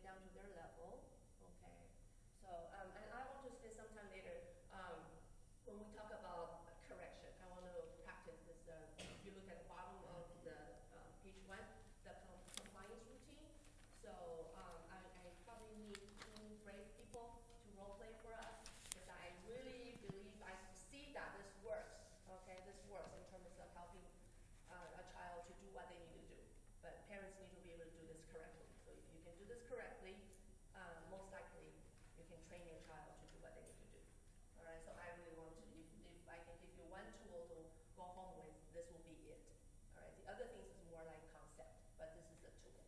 down to their level. Okay. So, and I want to spend some time later when we talk about correction. I want to practice this. If you look at the bottom of the page 1, the compliance routine. So I probably need 2 brave people to role play for us because I really believe I see that this works. Okay, this works in terms of helping a child to do what they need to do. But parents need to be able to do this correctly. So if you can do this correctly, most likely you can train your child to do what they need to do. All right, so I really want to, if I can give you one tool to go home with, this will be it. All right, the other things is more like concept, but this is a tool.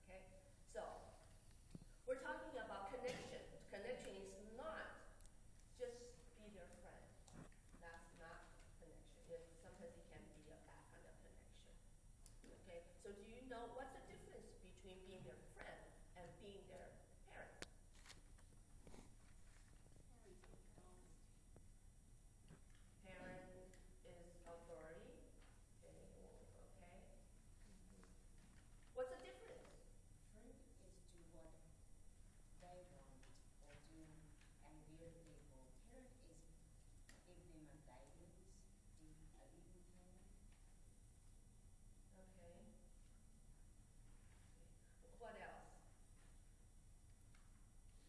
Okay, so we're talking about connection. Connection is not just be their friend. That's not connection. Sometimes it can be a bad kind of connection. Okay, so do you know what's the difference between being their friend and being their parent? Parent is authority. Okay. What's the difference? Friend is do what they want or do and we're people. Parent is give them a guidance, a living hand. Okay. What else?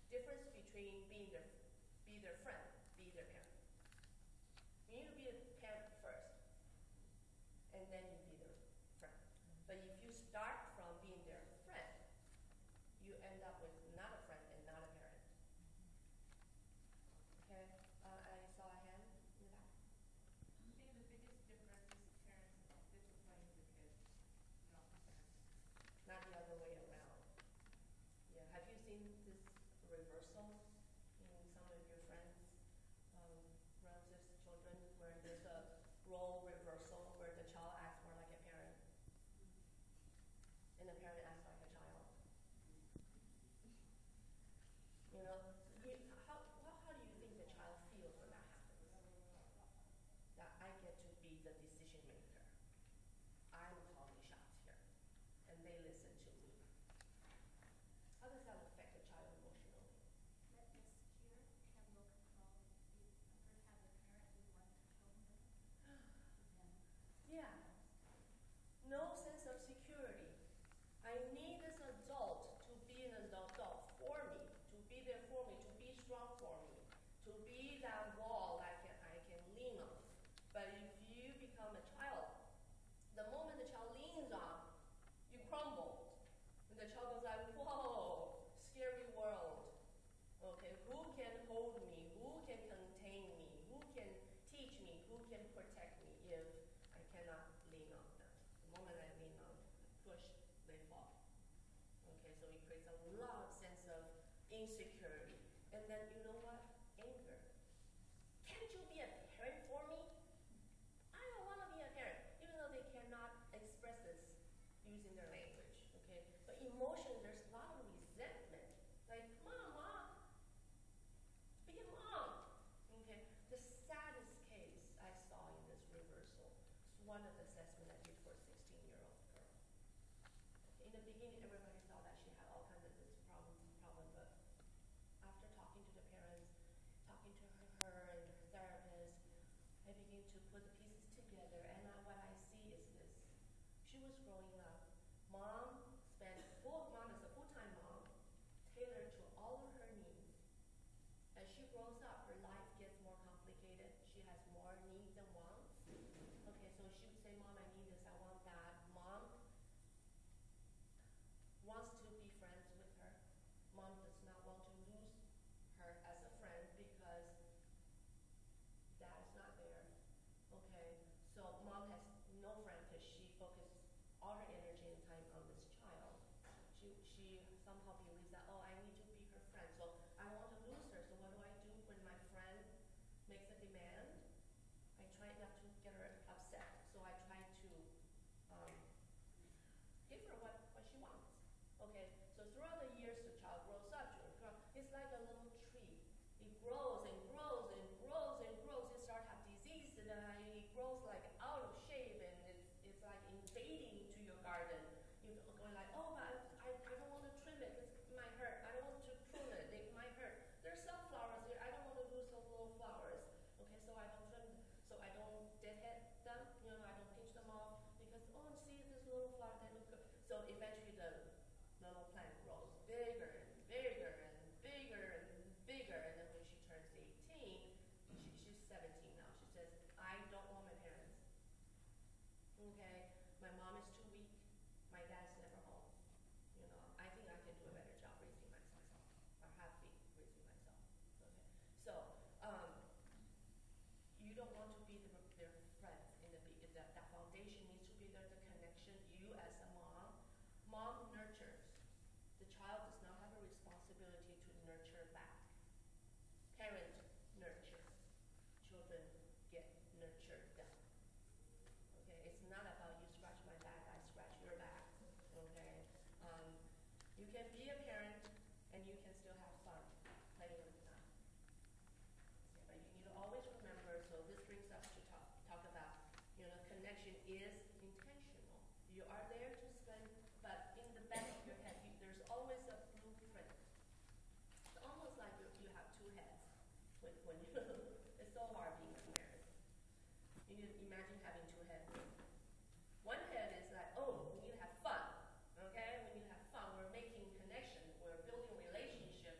Difference between be their friend, be their parent. You need to be a parent first, and then you be their friend. But if you start from being their friend, you end up with not a friend and not a parent. Okay, I saw a hand in the back. I think the biggest difference is parents disciplining the kids, not the parents. Not the other way around. Yeah, have you seen this reversal in some of your friends, relatives, children, where there's a role reversal where the child acts more like a parent and the parent acts like a child? You know, how do you think the child feels when that happens? That I get to be the decision maker. I'm calling shots here, and they listen to me. How does that affect the child emotionally? Let me secure, have no control, have a parent who wants to control them. Yeah. No sense of security. I need this adult to be an adult for me, to be there for me, to be strong for me, to be that wall I can lean on. But if you become a child, the moment the child leans on, you crumble. And the child goes like, whoa, scary world. Okay, who can hold me? Who can contain me? Who can teach me? Who can protect me if I cannot lean on them? The moment I lean on, push, they fall. Okay, so it creates a lot of sense of insecurity. And then you know what? Anger. Can't you be a parent for me? I don't want to be a parent, even though they cannot express this using their language. Okay, but emotion, there's a lot of resentment. Like, mom, be a mom. Okay, the saddest case I saw in this reversal is one of the assessments I did for a 16-year-old girl. Okay, in the beginning, everybody thought that she had all kinds of this problem, but after talking to the parents, talking to her and her therapist, I began to put the pieces together, and what I see is this. She was growing up. Mom is a full-time mom, tailored to all of her needs. As she grows up, her life gets more complicated. She has more needs and wants. Okay, so she would say, Mom, I need this, I want that. Mom wants to be friends with her. Mom does not want to lose her as a friend because Dad's not there. Okay, so mom has no friend because she focuses all her energy and time on this child. She somehow believes that, oh, I need to be her friend, so I don't want to lose her. So what do I do when my friend makes a demand? I try not to get her upset. So I try to give her what she wants. Okay, so throughout the years, the child grows up. It's like a little tree. It grows and grows and grows and grows. It starts to have disease, and it grows like out of shape, and it's like invading into your garden. You're going like, oh, but I don't want to trim it. It might hurt. when you, it's so hard being a parent. You need to imagine having two heads. One head is like, oh, we need to have fun, okay? We need to have fun. We're making connection. We're building relationship.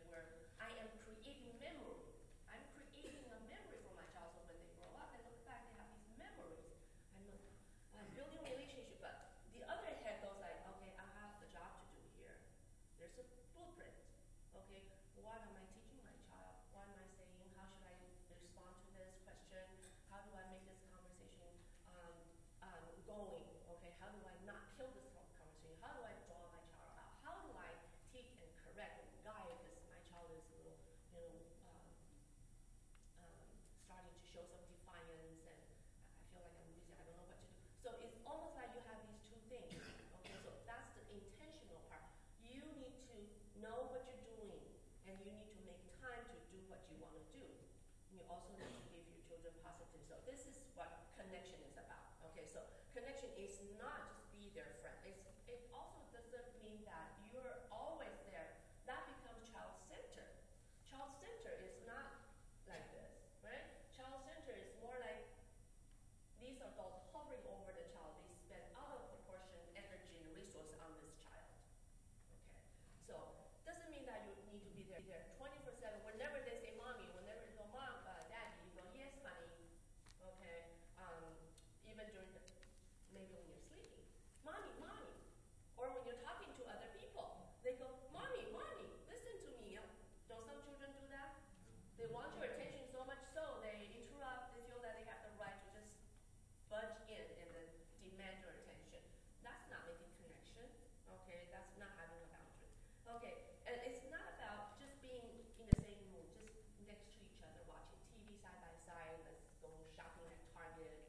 I am creating memory. I'm creating a memory for my child so when they grow up, they look back, they have these memories. I'm building relationship. But the other head goes like, okay, I have a job to do here. There's a blueprint. Okay, what am I teaching my child? What am I saying? How should I respond to this question? How do I make this conversation going? Okay, how do I not kill this conversation? How do I draw my child out? How do I teach and correct and guide this? My child is a little, starting to show some defiance, and I feel like I'm losing. I don't know what to do. So it's almost like you have these two things. Okay, so that's the intentional part. You need to know what you're doing, and you need to make time to do what you want to do. And you also need to give your children positive. So this is what connection is about. Okay, so connection is not just be their friend. It also doesn't mean that you're always there. That becomes child-centered. Child-centered is not like this, right? Child-centered is more like these adults hovering over the child. They spend out of proportion energy and resource on this child. Okay, so doesn't mean that you need to be there 24/7. Whenever they say mommy, whenever they go mom, daddy, you go yes, honey. Okay, even during maybe when you're sleeping, mommy, mommy, or when you're talking to other people, they go mommy, mommy, listen to me. Don't some children do that? They want your attention so much so they interrupt. They feel that they have the right to just budge in and then demand your attention. That's not making connection. Okay, that's not having a boundary. Okay, and it's not about just being in the same room, just next to each other, watching TV side by side. Let's go shopping at Target,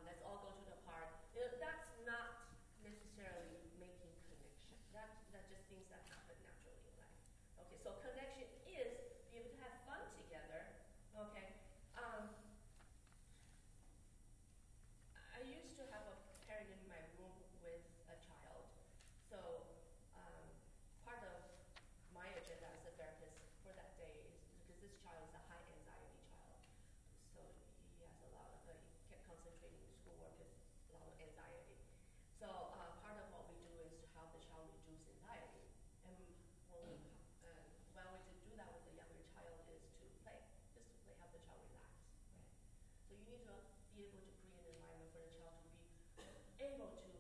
let's all go to the park. That's not necessarily making connection. That's just things that happen naturally in life. Okay, so connection is be able to have fun together. Okay. I used to have a parent in my room with a child. So part of my agenda as a therapist for that day is because this child is a high anxiety child. So he has a lot of, he can't concentrate in schoolwork because a lot of anxiety. So part of what we do is to help the child reduce anxiety. And one way to do that with a younger child is to play, just to play, help the child relax, right? So you need to be able to create an environment for the child to be able to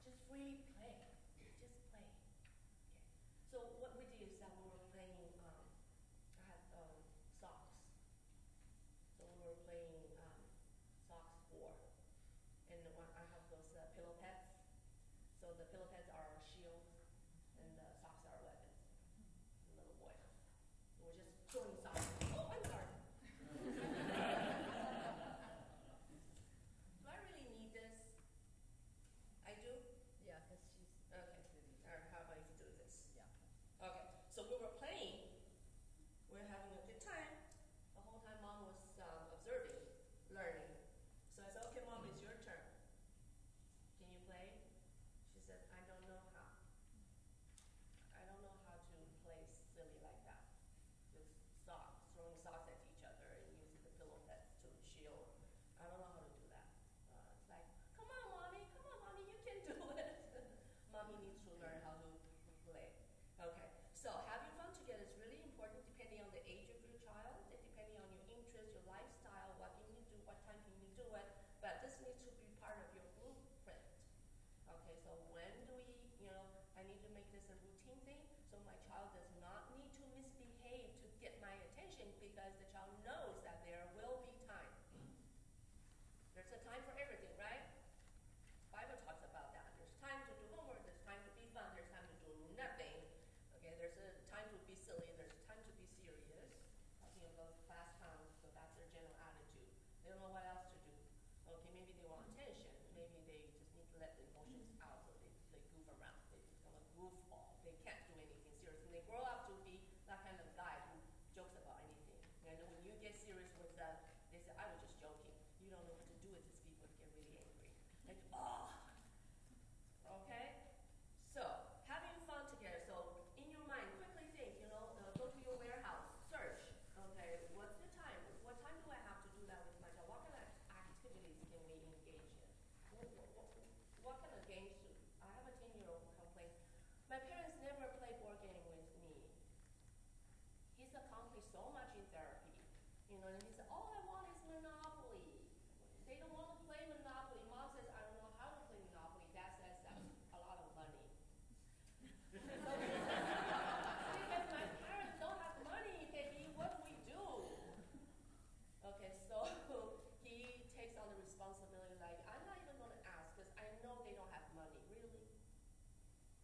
just free play, just play. Okay. So what we did is that we were playing, I had socks. So we were playing socks 4. And I have those pillow pets. So the pillow pets are our shields, and the socks are our weapons. The little boy. We're just throwing socks. Oh, I'm sorry. Do I really need this? I do? Yeah, because she's Okay. doing All right, how about if you do this? yeah. Okay, so we were playing. We're having a good time. The whole time mom was observing, learning. So I said, okay, mom, it's your turn. Can you play? She said, I don't know how. I don't know how to play silly like that. With socks, throwing socks at each other and using the pillow pets to shield. I don't know how to do that. It's like, come on, mommy, you can do it. Mommy needs to learn how to play. Okay, so having fun together is really important depending on the age of your child, and depending on your interest, your lifestyle, what can you do, what time can you do it. But this needs to be part of your blueprint. Okay, so when do we, I need to make this a routine thing so my child does not need to misbehave to get my attention because the child knows that there will be time. There's a time for everything, right? Bible talks about that. There's time to do homework, there's time to be fun, there's time to do nothing. Okay, there's a time to be silly, there's time to be serious. Talking about class counts, so that's their general attitude. They don't know what else to do. Okay, maybe they want attention. Maybe they just need to let the emotions out so they goof around. They become a goofball. They can't do anything serious. And they grow up to be that kind of guy who jokes about anything. And when you get accomplished so much in therapy. And he said, all I want is Monopoly. They don't want to play Monopoly. Mom says, I don't know how to play Monopoly. Dad says that's a lot of money. So he says, because my parents don't have money, baby, what do we do? Okay, so he takes on the responsibility, like, I'm not even going to ask because I know they don't have money. Really?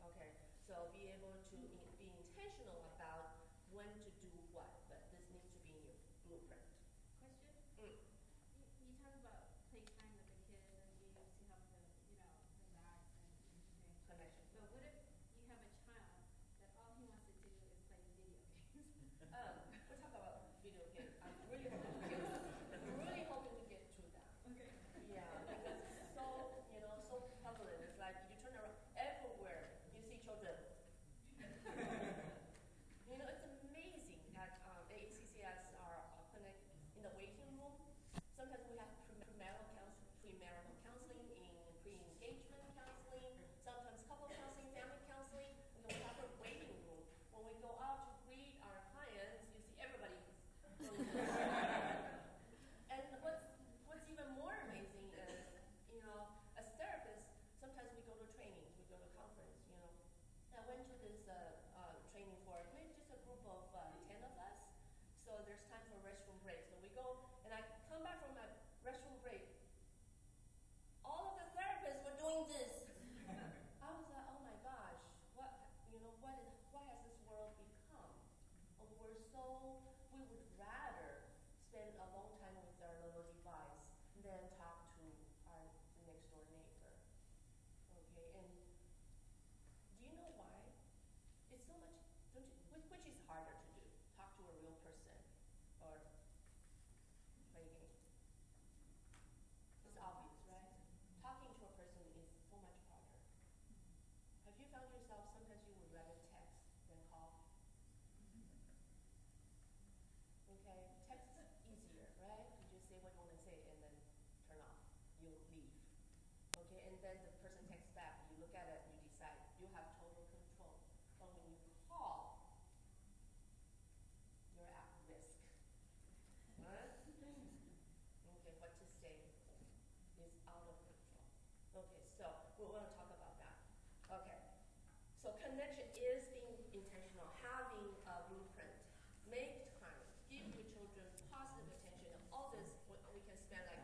Okay, so be able to be intentional about when to do what, but this needs to be in your blueprint. Question? Mm. You talk about playtime with the kids and being able to help them, relax and everything. Connection. But what if you have a child that all he wants to do is play video games? We're talking about video games. I'm really hoping to get to that. Okay. Yeah, because it's so prevalent. It's like you turn around everywhere, you see children. It's amazing at AACCS, our clinic, in the waiting room. Sometimes we have premarital counseling, in pre-engagement counseling, sometimes couple counseling, family counseling. We have a waiting room. When we go out to greet our clients, you see everybody. And what's even more amazing is, as therapists, sometimes we go to trainings, we go to conference, I went to this training for maybe just a group of 10 of us. So there's time for restroom break. So we go, and I come back from my restroom break. All of the therapists were doing this. I was like, oh my gosh, what has this world become? We would rather spend a long time with our little device than talk to our next door neighbor. Okay, and do you know why? It's so much, which is harder to do? Talk to a real person or play a game? It's obvious, right? Talking to a person is so much harder. Have you found yourself sometimes you would rather text than call? Okay, text is easier, right? You just say what you want to say and then turn off. You leave. Okay, and then the person texts back. You look at it, you decide. You have total control. But when you call, you're at risk. Right? Okay, what to say is out of control. Okay, so we want to talk about that. Okay, so connection is being intentional, having a blueprint. Make time. Give your children positive attention. All this, we can spend like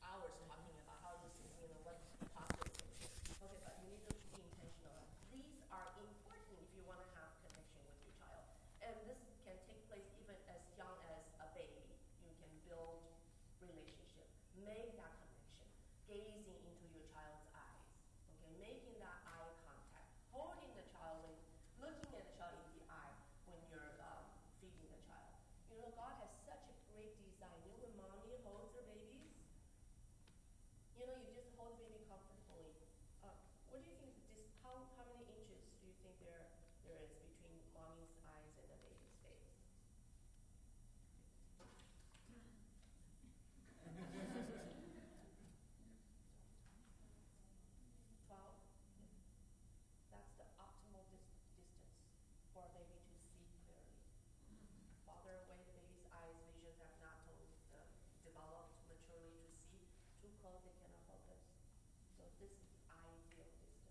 hours talking about how this is, what positive attention. Okay, but you need to be intentional. These are important if you want to have connection with your child. And this can take place even as young as a baby. You can build relationship. Make that connection. Gazing into your child's eyes. Okay, making that eye contact. Holding the child, looking at the child in the eye when you're feeding the child. God has such a great design. When mommy holds her babies, you just hold the baby comfortably. What do you think? How many inches do you think there is between mommy's eyes and the baby's face? 12? That's the optimal distance for a baby to see clearly. Farther away, the baby's eyes, visions have not developed maturely to see. Too close, they cannot focus. So this is ideal distance.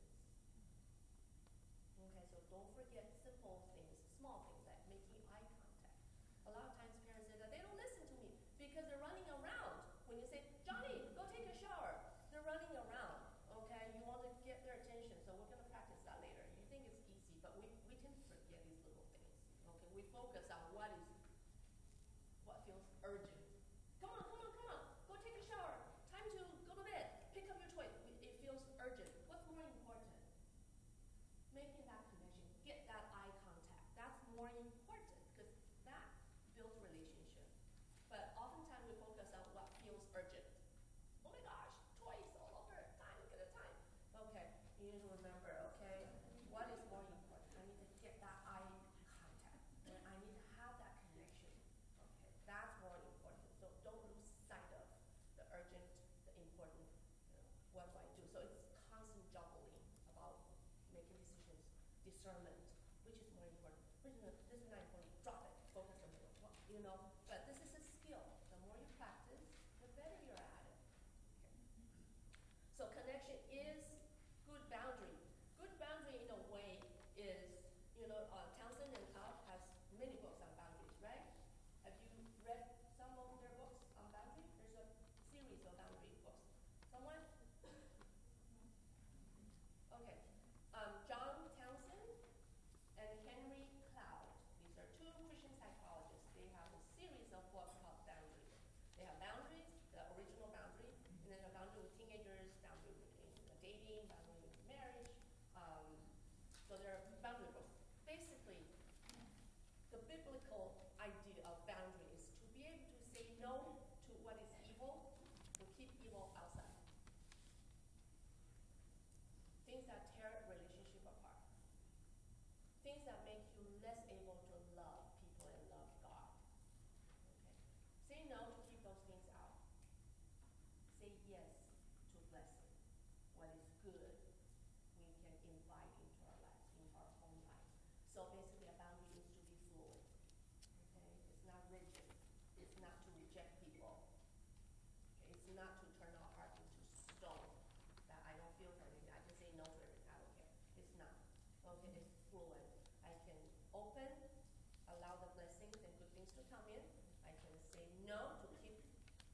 Okay, so don't forget simple things, small things like making eye contact. A lot of times parents say that they don't listen to me because they're running around. When you say, Johnny, go take a shower, they're running around. Okay, you want to get their attention, so we're going to practice that later. You think it's easy, but we tend to forget these little things. Okay, we focus on what feels urgent. Come on, go take a shower. Time to go to bed. Pick up your toy. It feels urgent. What's more important? Making that connection, get that eye contact. That's more important because that builds relationship. But oftentimes we focus on what feels urgent. Oh my gosh, toys all over. Time, look at the time. Okay, you need to remember, okay, what is more important? I need to get that eye contact. And I need to have that connection. Okay, that's more important. So don't lose sight of the urgent, the important, what do I do? So it's constant juggling about making decisions, discernment, which is more important. This is not important. Drop it. Focus on But this is a skill. The more you practice, the better you're at it. So connection is good boundary. Good boundary in a way is, Townsend and Cloud has many books on boundaries, right? Have you read some of their books on boundary? There's a series of boundary books. Someone? Okay. John Townsend and Henry Cloud. These are two Christian psychologists. They have a series of books called Boundary. They have boundaries, the original boundary, and then a boundary with teenagers, boundary in dating, boundary with marriage. So there are boundary books. Basically, the biblical idea of boundary is to be able to say no to what is evil and keep evil outside. Things that tear relationship apart. Things that make you less able to love people and love God. Okay? Say no to keep those things out. Say yes to blessing. What is good, we can invite into our lives, into our own life. So basically, a boundary needs to be fluid. Okay? It's not rigid. It's not to reject people. Okay? It's not to turn our heart into stone. That I don't feel for anything. I just say no to everything. I don't care. It's not. Okay? It's fluid. I can open, allow the blessings and good things to come in. I can say no to keep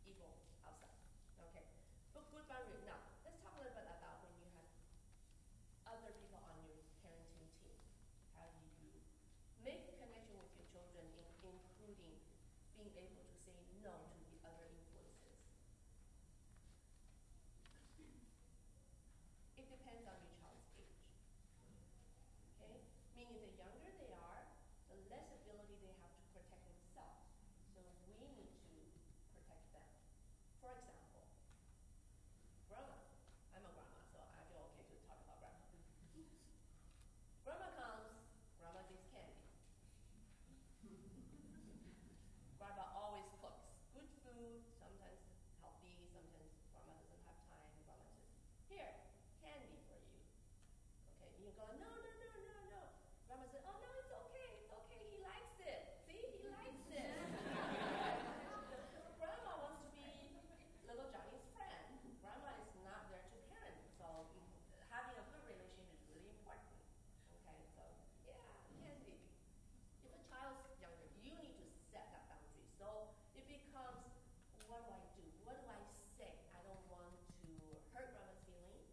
evil outside. Okay? But good boundary. Now, let's talk a little bit about when you have other people on your parenting team. How do you make connection with your children, including being able to say no to the other influences? It depends on your child's age. Okay? Meaning the younger they are, the less ability they have to protect themselves. So we need to protect them. For example, grandma. I'm a grandma, so I feel okay to talk about grandma. Grandma comes, grandma gives candy. Grandma always cooks good food, sometimes healthy, sometimes grandma doesn't have time. Grandma says, here, candy for you. Okay, and you go, no, no, no, no, no. Grandma said, oh, no, it's okay, he likes it. See, he likes it. Grandma wants to be little Johnny's friend. Grandma is not there to parent, so having a good relationship is really important. Okay, so yeah, candy. If a child's younger, you need to set that boundary. So it becomes, what do I do? What do I say? I don't want to hurt grandma's feeling.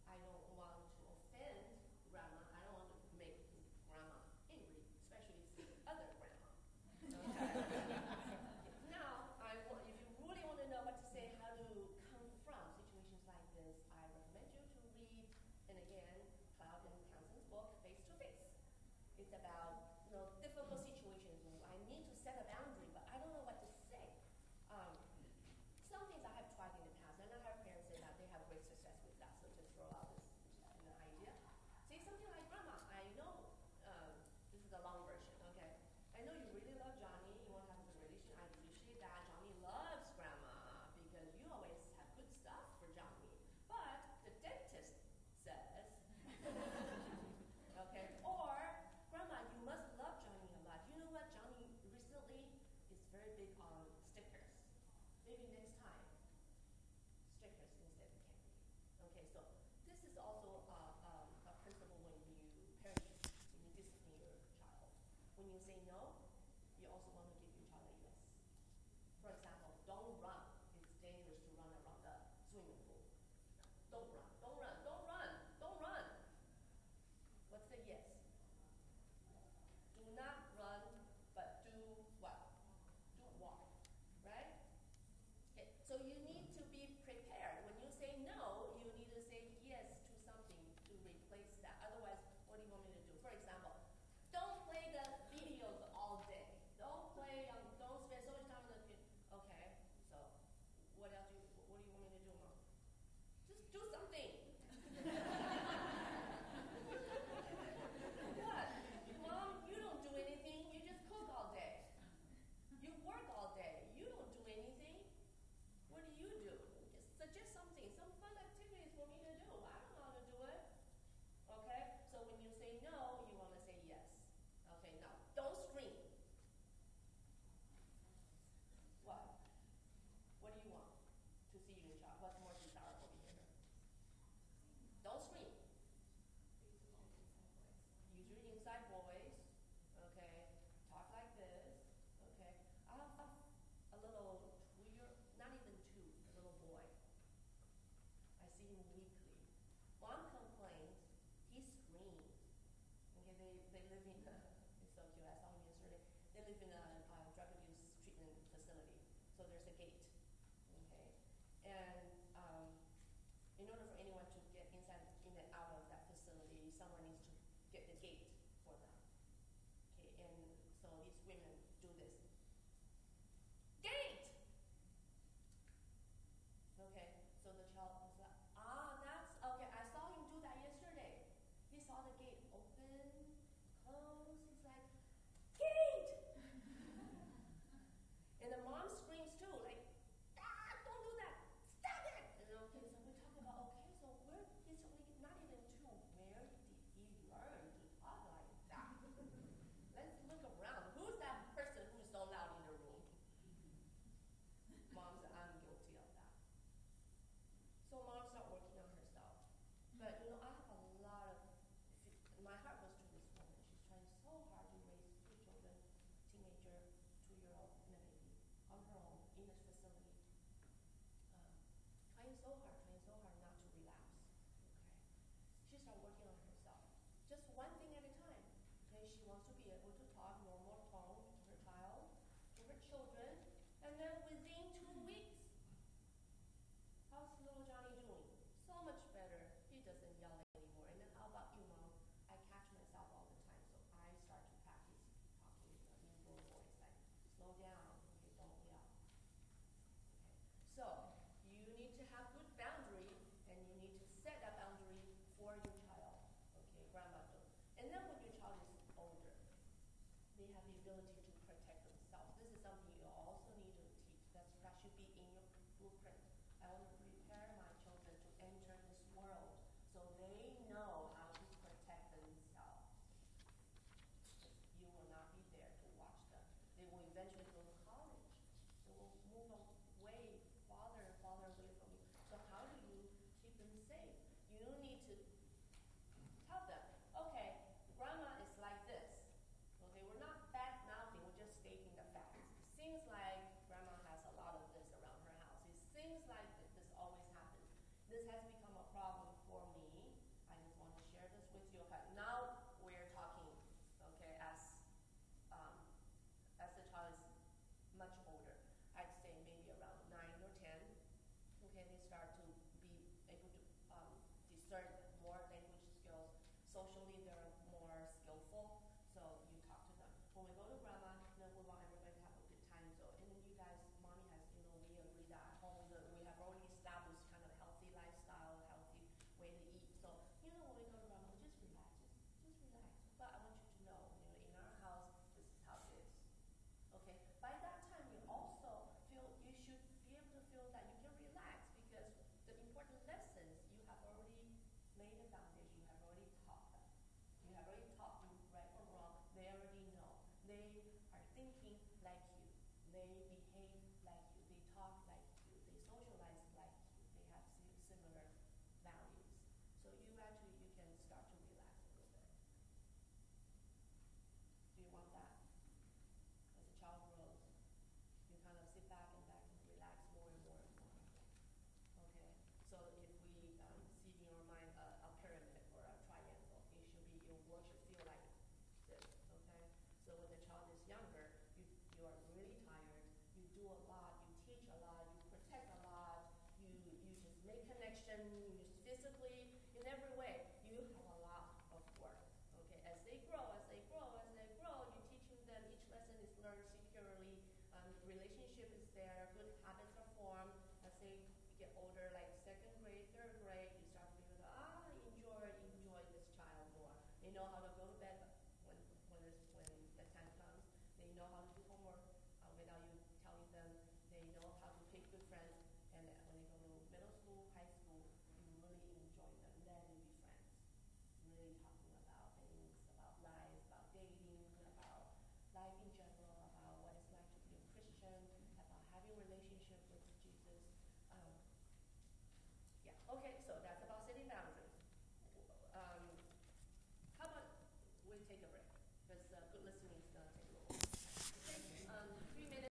I don't want to offend grandma. I don't want to make grandma angry, especially if it's the other grandma. Okay. Now, if you really want to know what to say, how to confront situations like this, I recommend you to read, and again, Cloud and Townsend's book, Face to Face. It's about difficult situations. I need to set a boundary, but I don't know what to say. Some things I have tried in the past, and I have parents say that they have great success with that. So just throw out this idea. Say something like, Grandma, I know this is the long version. Okay, I know you really love Johnny. You want to have a good relation. I appreciate that. Johnny loves Grandma because you always have good stuff for Johnny. But the dentist says. Okay, or Grandma, you must love Johnny a lot. You know what? Johnny recently is very big on stickers. Maybe next time, stickers instead of candy. Okay, so this is also a principle when you parent, when you discipline your child. When you say no, you also want to give your child a yes. For example, don't run. It's dangerous to run around the swimming pool. Don't run, don't run, don't run, don't run. What's the yes? Do not run, but do what? Do walk, right? Okay, so you need to be prepared. When you say no, you need to say yes to something to replace that. Otherwise, what do you want me to do? For example, don't play the videos all day. Don't spend so much time on the video. Okay, so what else what do you want me to do, Mom? Just do something. What? Mom, you don't do anything. You just cook all day. You work all day. You don't do anything. What do you do? Just suggest something, some fun activities for me to do. I don't know how to do it. Okay? So when you say no, you want to say yes. Okay, now don't scream. live in a drug abuse treatment facility, so there's a gate, okay? And in order for anyone to get inside, in and out of that facility, someone needs to get the gate for them. Okay, and so these women do this. Gate! Okay, so the child was like, that's, okay, I saw him do that yesterday. He saw the gate open, close, he's like, gate! And the mom screams too, like, don't do that, stop it! And okay, so we talk about, okay, so he's not even 2. Where did he learn to talk like that? Let's look around. Who's that person who's so loud in the room? Mom said, I'm guilty of that. So mom started working on herself. But I have a lot of, my heart goes to this woman. She's trying so hard to raise 2 children, teenager, 2-year-old, and a baby, on her own in this facility. Trying so hard not to relapse. Okay. She started working on herself. Just one thing at a time. Okay, she wants to be able to talk normal tone to her child, to her children, and then within 2 weeks, how's little Johnny doing? So much better. He doesn't yell anymore. And then how about you, Mom? I catch myself all the time, so I start to practice talking in a low voice, like, slow down, okay, don't yell. Okay. So you need to have good boundary, and you need to set that boundary for your child. Okay, grandma do. And then when your child is older, they have the ability to protect themselves. This is something you also need to teach. That should be in your blueprint. I want to prepare my children to enter this world so they know how to protect themselves. You will not be there to watch them. They will eventually go to college. They will move away, farther and farther away from you. So how do you keep them safe? You need to tell them, okay, grandma is like this. Okay, we're not bad mouthing, we're just stating the facts. It seems like grandma has a lot of this around her house. It seems like this always happens. This has become a problem for me. I just want to share this with you. Okay, now we're talking, okay, as the child is much older. I'd say maybe around 9 or 10. Okay, they start to be able to discern more language skills. Socially, they're more skillful, so you talk to them. When we go to grandma, then we want everybody to have a good time. So, and then you guys, mommy has, we agree that at home that we have already established kind of a healthy lifestyle, healthy way to eat. So, when we go to grandma, just relax, just relax. But I want you to know, in our house, this is how it is. Okay, by that time, you also feel, you should be able to feel that you can relax because the important lessons you have already laid the foundation, you have already taught them. You have already taught them right from wrong. They already know. They are thinking like you. They behave like you. They talk like you. They socialize like you. They have similar values. So you can start to relax a little bit. Do you want that? As a child grows, you kind of sit back and relax more and more and more. Okay, so if we see in your mind a pyramid or a triangle, your work should feel like this. Okay, so when the child is younger, you are really tired. You do a lot. You teach a lot. You protect a lot. You just make connection. You just physically, in every way, you have a lot of work. Okay, as they grow, you're teaching them. Each lesson is learned securely. Relationship is there. Good habits are formed. As they get older, like 2nd grade, 3rd grade, you start to feel enjoy this child more. They know how to go to bed when the time comes. They know how to do homework without you telling them. They know how to pick good friends. And when they go to middle school, high school, you really enjoy them. Let them be friends. Really talking about things, about life, about dating, about life in general, about what it's like to be a Christian, about having a relationship with Jesus. Yeah. Okay.